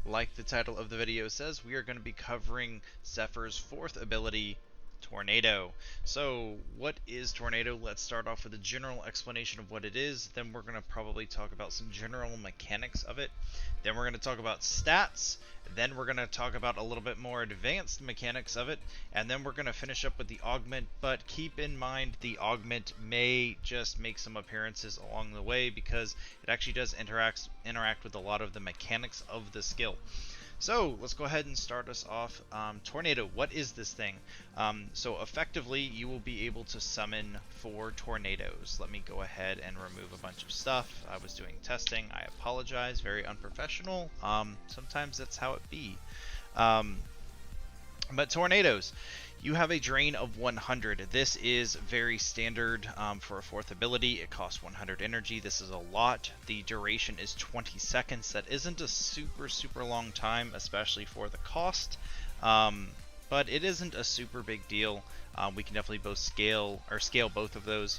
Like the title of the video says, we are going to be covering Zephyr's fourth ability, Tornado. So, what is Tornado? Let's start off with a general explanation of what it is. Then we're going to probably talk about some general mechanics of it. Then we're going to talk about stats. Then we're going to talk about a little bit more advanced mechanics of it. And then we're going to finish up with the augment. But keep in mind the augment may just make some appearances along the way because it actually does interact with a lot of the mechanics of the skill. So let's go ahead and start us off. Tornado, what is this thing? So effectively, you will be able to summon 4 tornadoes. Let me go ahead and remove a bunch of stuff. I was doing testing. I apologize. Very unprofessional. Sometimes that's how it be. But tornadoes. You have a drain of 100. This is very standard for a fourth ability. It costs 100 energy. This is a lot. The duration is 20 seconds. That isn't a super long time, especially for the cost. But it isn't a super big deal. We can definitely both scale both of those.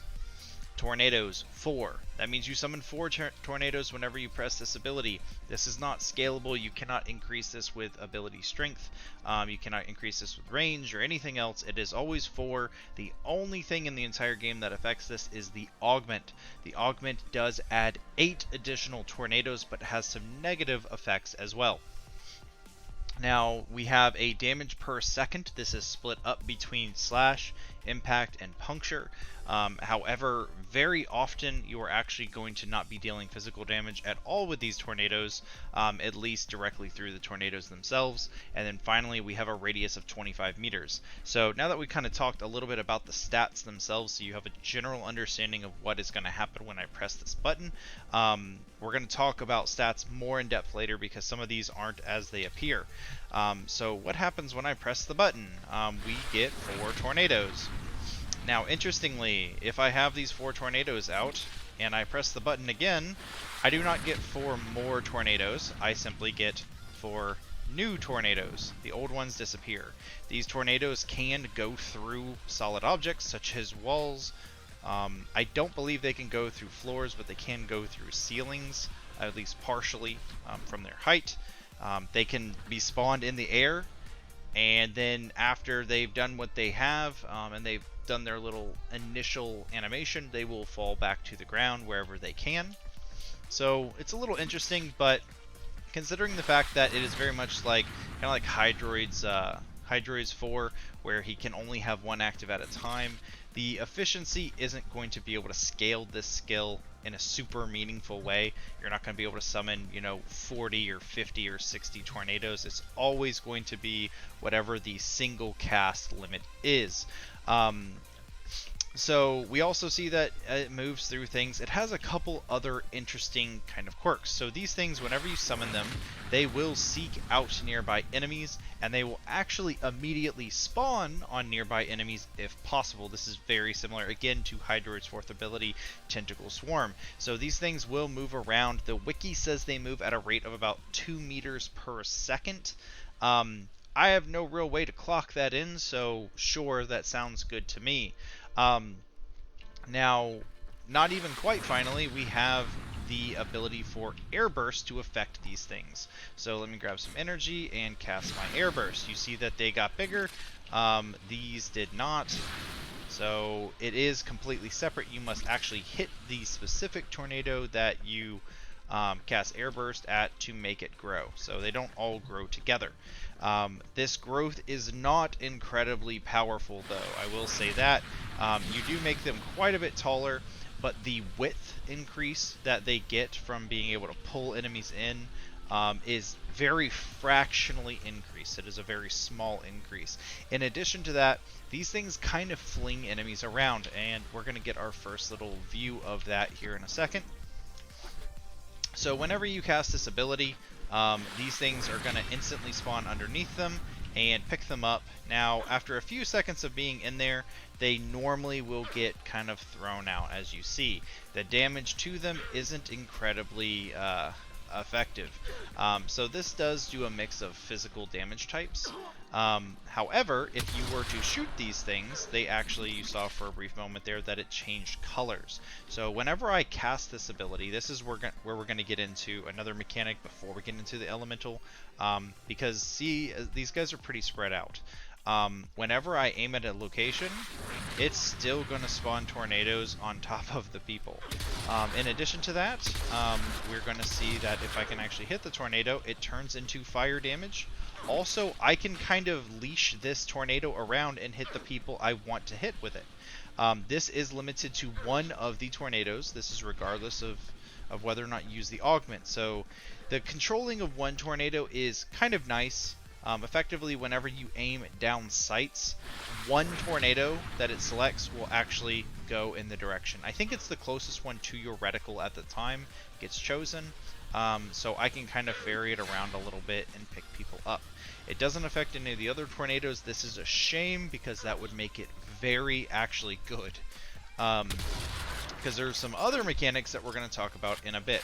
Tornadoes, 4. That means you summon 4 tornadoes whenever you press this ability. This is not scalable. You cannot increase this with ability strength. You cannot increase this with range or anything else. It is always 4. The only thing in the entire game that affects this is the augment. The augment does add 8 additional tornadoes, but has some negative effects as well. Now, we have a damage per second. This is split up between slash, impact, and puncture. However, very often you are actually going to not be dealing physical damage at all with these tornadoes, at least directly through the tornadoes themselves. And then finally, we have a radius of 25 meters. So now that we kind of talked a little bit about the stats themselves, so you have a general understanding of what is going to happen when I press this button, we're going to talk about stats more in depth later because some of these aren't as they appear. So what happens when I press the button? We get 4 tornadoes. Now, interestingly, if I have these 4 tornadoes out and I press the button again, I do not get 4 more tornadoes. I simply get 4 new tornadoes. The old ones disappear. These tornadoes can go through solid objects such as walls. I don't believe they can go through floors, but they can go through ceilings, at least partially, from their height. They can be spawned in the air, and then after they've done what they have, and they've done their little initial animation, they will fall back to the ground wherever they can. So it's a little interesting, but considering the fact that it is very much like kind of like Hydroid's 4, where he can only have 1 active at a time, the efficiency isn't going to be able to scale this skill in a super meaningful way. You're not going to be able to summon, 40 or 50 or 60 tornadoes. It's always going to be whatever the single cast limit is. So we also see that it moves through things. It has a couple other interesting kind of quirks. So these things, whenever you summon them, they will seek out nearby enemies, and they will actually immediately spawn on nearby enemies if possible. This is very similar, again, to Hydroid's 4th ability, Tentacle Swarm. So these things will move around. The wiki says they move at a rate of about 2 meters per second. I have no real way to clock that in, so sure, that sounds good to me. Now, not even quite finally, we have the ability for Air Burst to affect these things. So let me grab some energy and cast my Air Burst. You see that they got bigger. These did not. So it is completely separate. You must actually hit the specific tornado that you cast Air Burst at to make it grow. So they don't all grow together. This growth is not incredibly powerful, though. I will say that. You do make them quite a bit taller, but the width increase that they get from being able to pull enemies in is very fractionally increased. It is a very small increase. In addition to that, these things kind of fling enemies around, and we're going to get our first little view of that here in a second. So whenever you cast this ability, these things are going to instantly spawn underneath them and pick them up. Now, after a few seconds of being in there, they normally will get kind of thrown out, as you see. The damage to them isn't incredibly effective. So this does do a mix of physical damage types. However, if you were to shoot these things, they actually, you saw for a brief moment there that it changed colors. So whenever I cast this ability, this is where we're going to get into another mechanic before we get into the elemental, because see, these guys are pretty spread out. Whenever I aim at a location, it's still going to spawn tornadoes on top of the people. In addition to that, we're going to see that if I can actually hit the tornado, it turns into fire damage. Also, I can kind of leash this tornado around and hit the people I want to hit with it. This is limited to one of the tornadoes. This is regardless of whether or not you use the augment. So the controlling of one tornado is kind of nice. Effectively, whenever you aim down sights, one tornado that it selects will actually go in the direction. I think it's the closest one to your reticle at the time gets chosen. So I can kind of vary it around a little bit and pick people up. It doesn't affect any of the other tornadoes. This is a shame because that would make it very actually good. Because there's some other mechanics that we're going to talk about in a bit.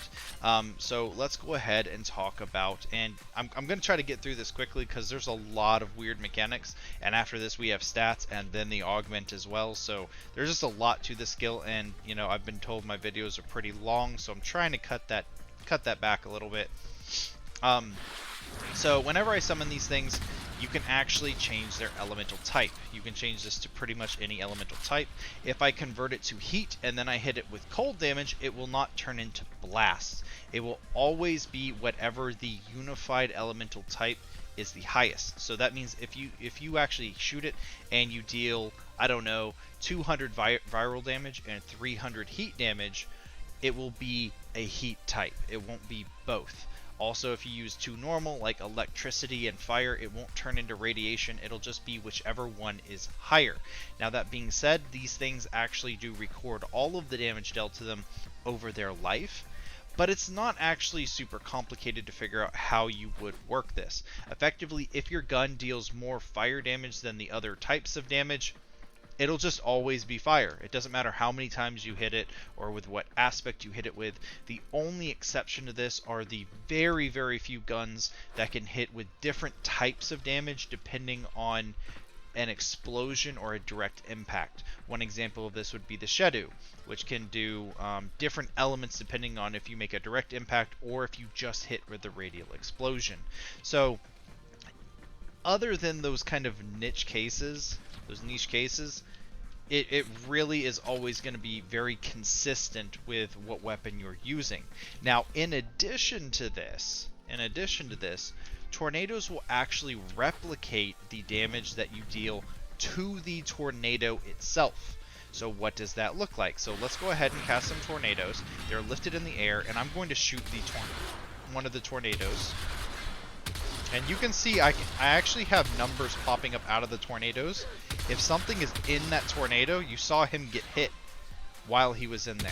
So let's go ahead and talk about, and I'm going to try to get through this quickly because there's a lot of weird mechanics, and after this we have stats and then the augment as well, so there's just a lot to this skill, and you know, I've been told my videos are pretty long, so I'm trying to cut that back a little bit. So whenever I summon these things, you can actually change their elemental type. You can change this to pretty much any elemental type. If I convert it to heat and then I hit it with cold damage, it will not turn into blast. It will always be whatever the unified elemental type is the highest. So that means if you actually shoot it and you deal, I don't know, 200 viral damage and 300 heat damage, it will be a heat type. It won't be both. Also, if you use two normal, like electricity and fire, it won't turn into radiation. It'll just be whichever one is higher. Now, that being said, these things actually do record all of the damage dealt to them over their life, but it's not actually super complicated to figure out how you would work this. Effectively, if your gun deals more fire damage than the other types of damage, it'll just always be fire. It doesn't matter how many times you hit it or with what aspect you hit it with. The only exception to this are the very, very few guns that can hit with different types of damage depending on an explosion or a direct impact. One example of this would be the Shedu, which can do different elements depending on if you make a direct impact or if you just hit with the radial explosion. So other than those kind of niche cases, it really is always going to be very consistent with what weapon you're using. Now, in addition to this, tornadoes will actually replicate the damage that you deal to the tornado itself. So what does that look like? So let's go ahead and cast some tornadoes. They're lifted in the air, and I'm going to shoot one of the tornadoes. And you can see I actually have numbers popping up out of the tornadoes. If something is in that tornado, you saw him get hit while he was in there.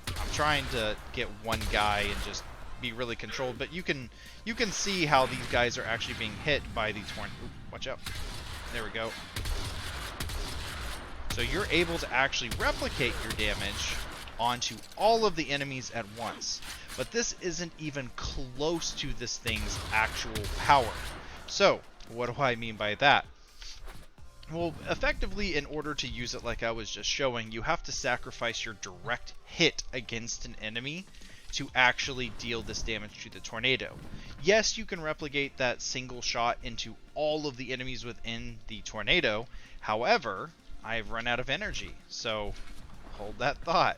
I'm trying to get one guy and just be really controlled, but you can see how these guys are actually being hit by the tornado. Watch out. There we go. So you're able to actually replicate your damage onto all of the enemies at once. But this isn't even close to this thing's actual power. So, what do I mean by that? Well, effectively, in order to use it like I was just showing, you have to sacrifice your direct hit against an enemy to actually deal this damage to the tornado. Yes, you can replicate that single shot into all of the enemies within the tornado. However, I've run out of energy, so hold that thought.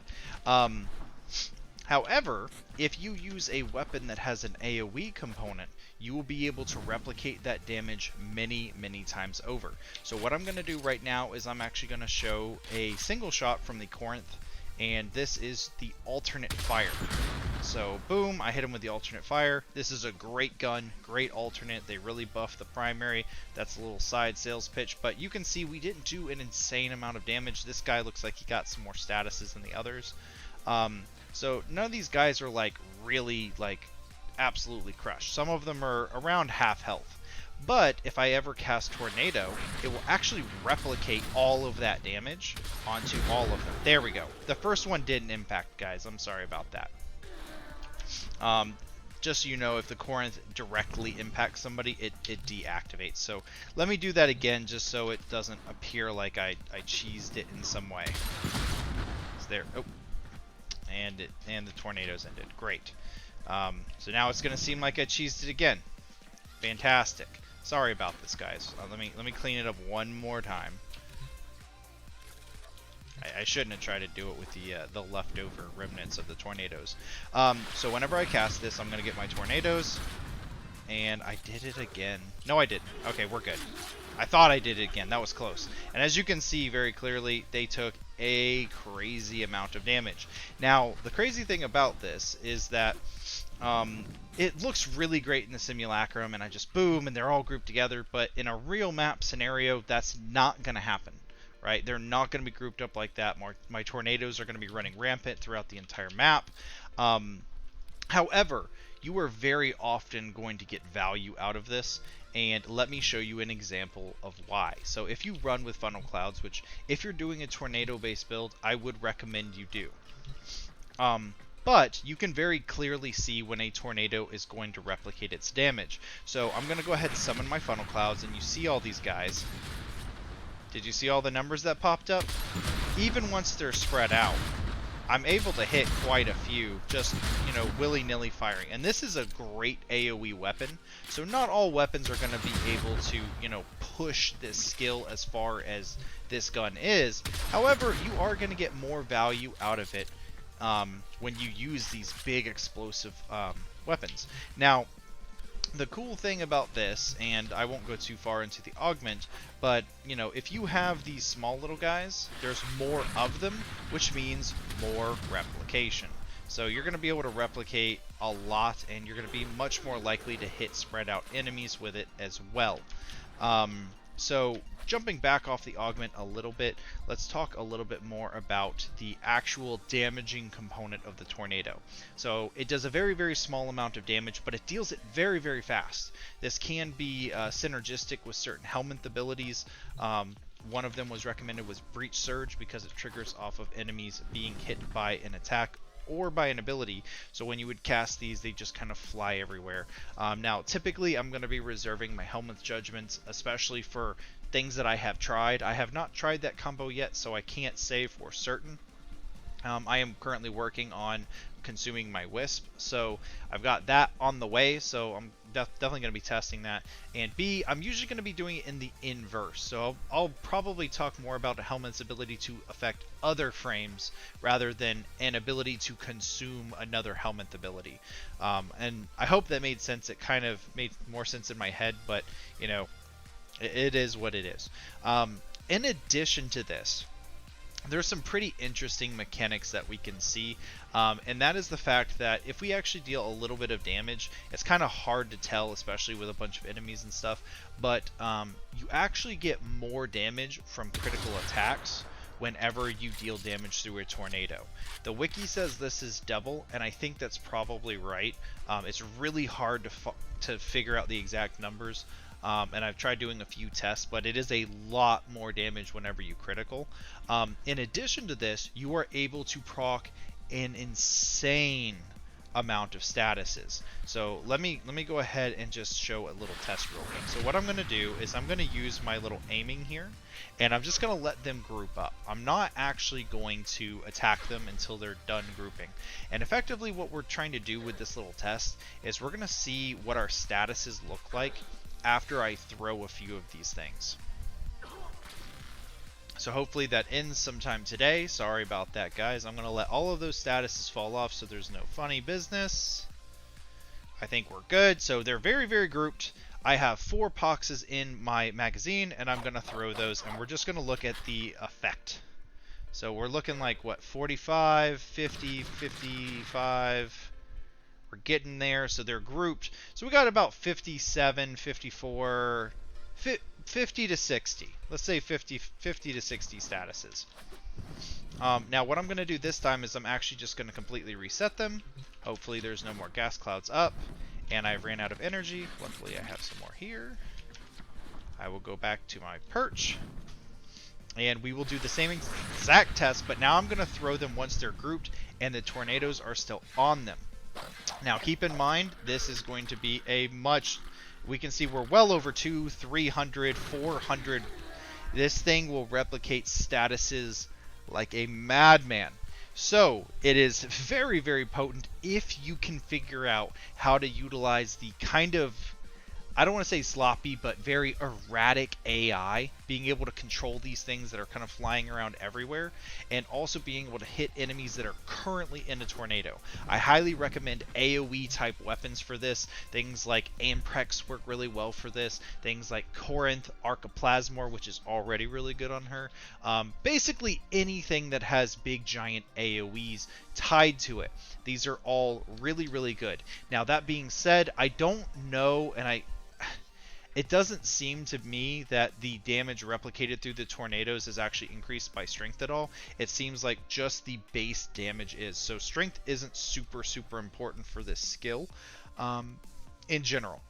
However, if you use a weapon that has an AoE component, you will be able to replicate that damage many, many times over. So what I'm going to do right now is I'm actually going to show a single shot from the Corinth, and this is the alternate fire. So boom, I hit him with the alternate fire. This is a great gun, great alternate. They really buffed the primary. That's a little side sales pitch, but you can see we didn't do an insane amount of damage. This guy looks like he got some more statuses than the others. So none of these guys are like really like absolutely crushed. Some of them are around half health. But if I ever cast Tornado, it will actually replicate all of that damage onto all of them. There we go. The first one didn't impact, guys. I'm sorry about that. just so you know, if the Corinth directly impacts somebody, it deactivates. So let me do that again, just so it doesn't appear like I cheesed it in some way. It's there. Oh, and the tornadoes ended. Great. So now it's going to seem like I cheesed it again. Fantastic. Sorry about this, guys. Let me clean it up one more time. I shouldn't have tried to do it with the leftover remnants of the tornadoes. So whenever I cast this, I'm going to get my tornadoes. And I did it again. No, I didn't. Okay, we're good. I thought I did it again. That was close. And as you can see very clearly, they took a crazy amount of damage. Now, the crazy thing about this is that it looks really great in the simulacrum, and I just boom, and they're all grouped together. But in a real map scenario, that's not going to happen. Right? They're not going to be grouped up like that. My tornadoes are going to be running rampant throughout the entire map. However, you are very often going to get value out of this, and let me show you an example of why. So if you run with funnel clouds, which if you're doing a tornado-based build, I would recommend you do. But you can very clearly see when a tornado is going to replicate its damage. So I'm going to go ahead and summon my funnel clouds, and you see all these guys. Did you see all the numbers that popped up? Even once they're spread out, I'm able to hit quite a few, just, you know, willy-nilly firing. And this is a great AoE weapon, so not all weapons are going to be able to, you know, push this skill as far as this gun is. However, you are going to get more value out of it when you use these big explosive weapons. Now, the cool thing about this, and I won't go too far into the augment, but, you know, if you have these small little guys, there's more of them, which means more replication. So you're going to be able to replicate a lot, and you're going to be much more likely to hit spread out enemies with it as well. So jumping back off the augment a little bit, let's talk a little bit more about the actual damaging component of the tornado. So it does a very, very small amount of damage, but it deals it very, very fast. This can be synergistic with certain helmet abilities. One of them was recommended was Breach Surge because it triggers off of enemies being hit by an attack or by an ability. So when you would cast these, they just kind of fly everywhere. Now, typically, I'm going to be reserving my Helmet's Judgments, especially for things that I have tried. I have not tried that combo yet, so I can't say for certain. I am currently working on consuming my Wisp, so I've got that on the way, so I'm definitely going to be testing that. And B, I'm usually going to be doing it in the inverse, so I'll probably talk more about a helmet's ability to affect other frames rather than an ability to consume another helmet ability. And I hope that made sense. It kind of made more sense in my head, but, you know, it is what it is. In addition to this, there's some pretty interesting mechanics that we can see, and that is the fact that if we actually deal a little bit of damage, it's kind of hard to tell, especially with a bunch of enemies and stuff, but you actually get more damage from critical attacks whenever you deal damage through a tornado. The wiki says this is double, and I think that's probably right. It's really hard to figure out the exact numbers. And I've tried doing a few tests, but it is a lot more damage whenever you critical. In addition to this, you are able to proc an insane amount of statuses. So let me go ahead and just show a little test real quick. So what I'm going to do is I'm going to use my little aiming here, and I'm just going to let them group up. I'm not actually going to attack them until they're done grouping. And effectively what we're trying to do with this little test is we're going to see what our statuses look like after I throw a few of these things. So hopefully that ends sometime today. Sorry about that, guys. I'm going to let all of those statuses fall off so there's no funny business. I think we're good. So they're very, very grouped. I have 4 poxes in my magazine, and I'm going to throw those, and we're just going to look at the effect. So we're looking like, what, 45, 50, 55... We're getting there, so they're grouped. So we got about 57, 54, 50 to 60. Let's say 50 to 60 statuses. Now what I'm going to do this time is I'm actually just going to completely reset them. Hopefully there's no more gas clouds up. And I ran out of energy. Luckily I have some more here. I will go back to my perch. And we will do the same exact test, but now I'm going to throw them once they're grouped and the tornadoes are still on them. Now keep in mind, this is going to be a much, we can see we're well over 200, 300, 400. This thing will replicate statuses like a madman. So it is very, very potent if you can figure out how to utilize the kind of, I don't want to say sloppy, but very erratic AI, being able to control these things that are kind of flying around everywhere, and also being able to hit enemies that are currently in a tornado. I highly recommend AoE type weapons for this. Things like Amprex work really well for this. Things like Corinth, Archiplasmor, which is already really good on her. Basically anything that has big giant AoEs tied to it. These are all really, really good. Now that being said, I don't know, and it doesn't seem to me that the damage replicated through the tornadoes is actually increased by strength at all. It seems like just the base damage is. So strength isn't super, super important for this skill in general.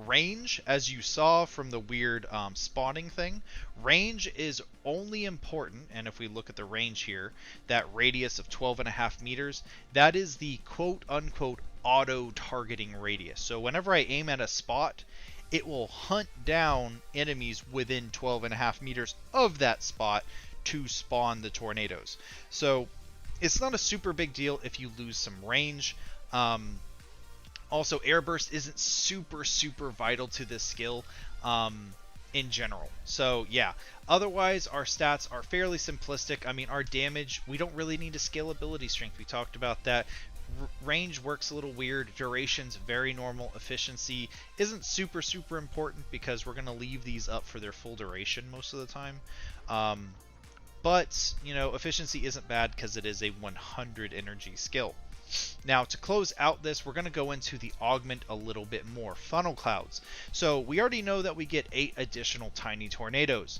Range, as you saw from the weird spawning thing, range is only important, and if we look at the range here, that radius of 12.5 meters, that is the quote-unquote auto-targeting radius. So whenever I aim at a spot, it will hunt down enemies within 12.5 meters of that spot to spawn the tornadoes. So it's not a super big deal if you lose some range. Also, air burst isn't super, super vital to this skill in general. So, yeah. Otherwise, our stats are fairly simplistic. I mean, our damage, we don't really need a scalability strength. We talked about that. Range works a little weird. Duration's very normal. Efficiency isn't super, super important because we're going to leave these up for their full duration most of the time. But, you know, efficiency isn't bad because it is a 100 energy skill. Now, to close out this, we're going to go into the augment a little bit more. Funnel clouds. So we already know that we get 8 additional tiny tornadoes.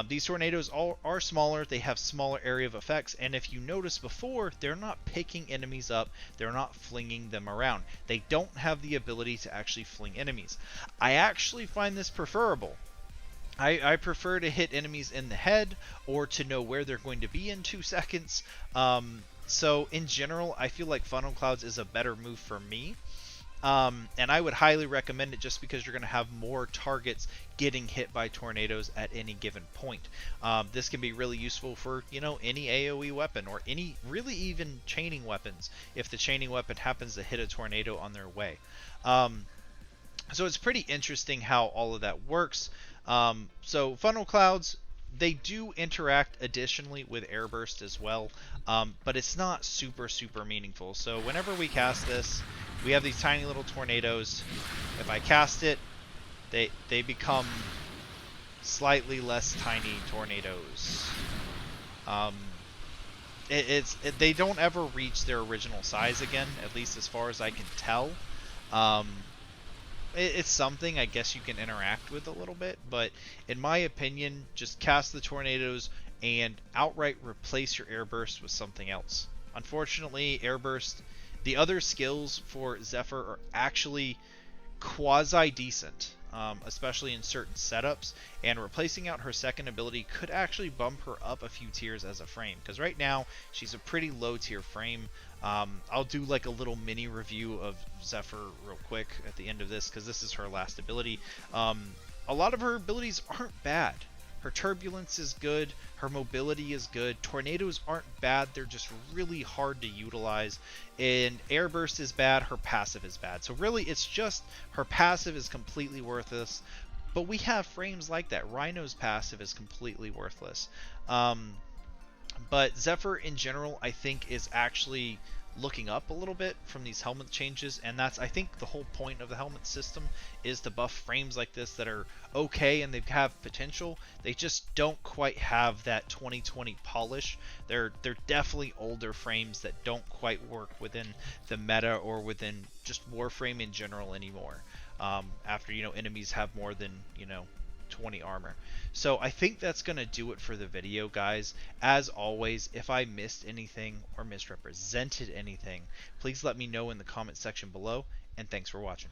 These tornadoes are smaller. They have smaller area of effects. And if you notice before, they're not picking enemies up. They're not flinging them around. They don't have the ability to actually fling enemies. I actually find this preferable. I prefer to hit enemies in the head or to know where they're going to be in 2 seconds. So in general, I feel like funnel clouds is a better move for me. And I would highly recommend it just because you're going to have more targets getting hit by tornadoes at any given point. This can be really useful for, you know, any AoE weapon or any really even chaining weapons if the chaining weapon happens to hit a tornado on their way. So it's pretty interesting how all of that works. So funnel clouds, they do interact additionally with airburst as well, but it's not super, super meaningful. So whenever we cast this, we have these tiny little tornadoes. If I cast it, they become slightly less tiny tornadoes. They don't ever reach their original size again, at least as far as I can tell. It's something I guess you can interact with a little bit, but in my opinion, just cast the tornadoes and outright replace your airburst with something else. Unfortunately, airburst, the other skills for Zephyr are actually quasi-decent, especially in certain setups, and replacing out her second ability could actually bump her up a few tiers as a frame, because right now she's a pretty low tier frame. I'll do like a little mini review of Zephyr real quick at the end of this, because this is her last ability. A lot of her abilities aren't bad. Her turbulence is good, her mobility is good, tornadoes aren't bad, they're just really hard to utilize, and airburst is bad, her passive is bad. So really it's just her passive is completely worthless, but we have frames like that. Rhino's passive is completely worthless. But Zephyr in general I think is actually looking up a little bit from these helmet changes, and that's, I think, the whole point of the helmet system is to buff frames like this that are okay and they have potential. They just don't quite have that 2020 polish. They're definitely older frames that don't quite work within the meta or within just Warframe in general anymore. After, you know, enemies have more than, you know, 20 armor. So I think that's going to do it for the video, guys. As always, if I missed anything or misrepresented anything, please let me know in the comment section below, and thanks for watching.